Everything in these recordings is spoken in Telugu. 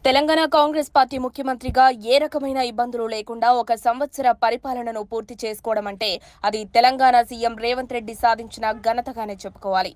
తెలంగాణ కాంగ్రెస్ పార్టీ ముఖ్యమంత్రిగా ఏ రకమైన ఇబ్బందులు లేకుండా ఒక సంవత్సర పరిపాలనను పూర్తి చేసుకోవడం అంటే అది తెలంగాణ సీఎం రేవంత్ రెడ్డి సాధించిన ఘనతగానే చెప్పుకోవాలి.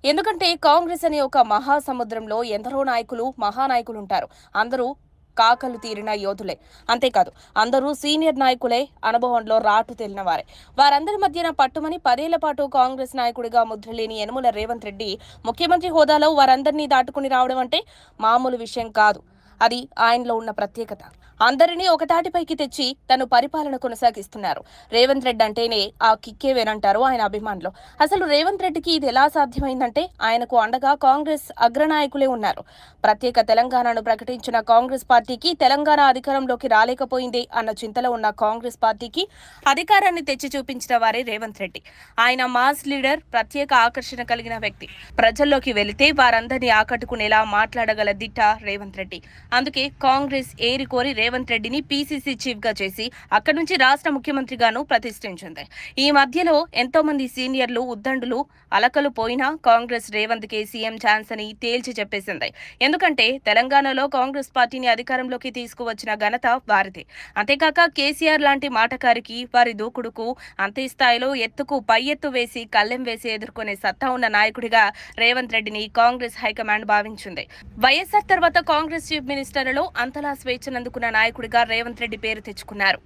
ఎందుకంటే కాంగ్రెస్ అనే ఒక మహాసముద్రంలో ఎందరో నాయకులు మహానాయకులు ఉంటారు. అందరూ కాకలు తీరిన యోధులే. అంతేకాదు అందరూ సీనియర్ నాయకులే, అనుభవంలో రాటు తేలిన వారే. వారందరి మధ్యన పట్టుమని 10 ఏళ్ల పాటు కాంగ్రెస్ నాయకుడిగా ముద్రలేని యనమల రేవంత్ రెడ్డి ముఖ్యమంత్రి హోదాలో వారందరినీ దాటుకుని రావడం అంటే మామూలు విషయం కాదు. అది ఆయనలో ఉన్న ప్రత్యేకత. అందరినీ ఒకతాటిపైకి తెచ్చి తను పరిపాలన కొనసాగిస్తున్నారు. రేవంత్ రెడ్డి అంటేనే ఆ కిక్కే వేరంటారు ఆయన అభిమానులు. అసలు రేవంత్ రెడ్డికి ఇది ఎలా సాధ్యమైందంటే ఆయనకు అండగా కాంగ్రెస్ అగ్రనాయకులే ఉన్నారు. ప్రత్యేక తెలంగాణను ప్రకటించిన కాంగ్రెస్ పార్టీకి తెలంగాణ అధికారంలోకి రాలేకపోయిందే అన్న చింతలో ఉన్న కాంగ్రెస్ పార్టీకి అధికారాన్ని తెచ్చి చూపించిన వారే రేవంత్ రెడ్డి. ఆయన మాస్ లీడర్, ప్రత్యేక ఆకర్షణ కలిగిన వ్యక్తి. ప్రజల్లోకి వెళితే వారందరినీ ఆకట్టుకునేలా మాట్లాడగల దిట్ట రేవంత్ రెడ్డి. అందుకే కాంగ్రెస్ ఏరికోరి రేవంత్ రెడ్డిని పీసీసీ చీఫ్ గా చేసి అక్కడి నుంచి రాష్ట్ర ముఖ్యమంత్రిగాను ప్రతిష్ఠించింది. ఈ మధ్యలో ఎంతో మంది సీనియర్లు ఉద్దండులు అలకలు పోయినా కాంగ్రెస్ రేవంత్ కే సీఎం ఛాన్స్ అని తేల్చి చెప్పేసింది. ఎందుకంటే తెలంగాణలో కాంగ్రెస్ పార్టీని అధికారంలోకి తీసుకువచ్చిన ఘనత వారిదే. అంతేకాక కేసీఆర్ లాంటి మాటకారికి, వారి దూకుడుకు అంతే స్థాయిలో ఎత్తుకు పై ఎత్తు వేసి కళ్ళెం వేసి ఎదుర్కొనే సత్తా ఉన్న నాయకుడిగా రేవంత్ రెడ్డిని కాంగ్రెస్ హైకమాండ్ భావించింది. వైఎస్ఆర్ తర్వాత కాంగ్రెస్ చీఫ్ మినిస్టర్లలో అంతలా స్వేచ్ఛనందుకున్న నాయకుడిగా రేవంత్ రెడ్డి పేరు తెచ్చుకున్నారు.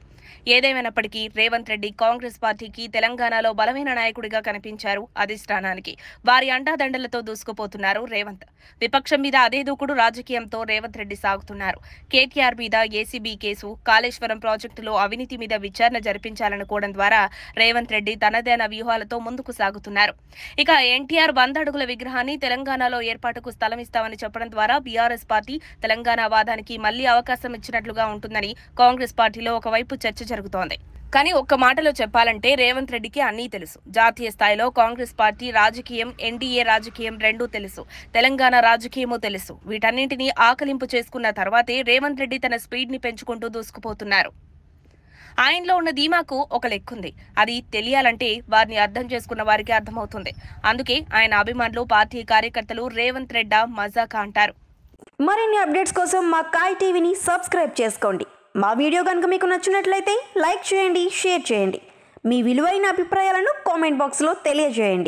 ఏదేమైనప్పటికీ రేవంత్ రెడ్డి కాంగ్రెస్ పార్టీకి తెలంగాణలో బలమైన నాయకుడిగా కనిపించారు. అధిష్టానానికి వారి అండాదండలతో దూసుకుపోతున్నారు రేవంత్. విపక్షం మీద అదే దూకుడు రాజకీయంతో రేవంత్ రెడ్డి సాగుతున్నారు. కేటీఆర్ మీద ఏసీబీ కేసు, కాళేశ్వరం ప్రాజెక్టులో అవినీతి మీద విచారణ జరిపించాలనుకోవడం ద్వారా రేవంత్ రెడ్డి తనదైన వ్యూహాలతో ముందుకు సాగుతున్నారు. ఇక ఎన్టీఆర్ 100 అడుగుల విగ్రహాన్ని తెలంగాణలో ఏర్పాటుకు స్థలమిస్తామని చెప్పడం ద్వారా బీఆర్ఎస్ పార్టీ తెలంగాణ వాదానికి మళ్లీ అవకాశం ఇచ్చినట్లుగా ఉంటుందని కాంగ్రెస్ పార్టీలో ఒకవైపు చర్చ జరుగుతోంది. కానీ ఒక్క మాటలో చెప్పాలంటే రేవంత్ రెడ్డికి అన్నీ తెలుసు. జాతీయ స్థాయిలో కాంగ్రెస్ పార్టీ రాజకీయం, ఎన్డీఏ రాజకీయం రెండూ తెలుసు. తెలంగాణ రాజకీయమూ తెలుసు. వీటన్నింటినీ ఆకలింపు చేసుకున్న తర్వాతే రేవంత్ రెడ్డి తన స్పీడ్ ని పెంచుకుంటూ దూసుకుపోతున్నారు. ఆయనలో ఉన్న ధీమాకు ఒక లెక్కుంది. అది తెలియాలంటే వారిని అర్థం చేసుకున్న వారికి అర్థమవుతుంది. అందుకే ఆయన అభిమానులు, పార్టీ కార్యకర్తలు రేవంత్ రెడ్డి మజాకా అంటారు. మరిన్ని అప్డేట్స్ కోసం మా కాయ్ టీవీని సబ్స్క్రైబ్ చేసుకోండి. మా వీడియో కనుక మీకు నచ్చినట్లయితే లైక్ చేయండి, షేర్ చేయండి. మీ విలువైన అభిప్రాయాలను కామెంట్ బాక్స్లో తెలియజేయండి.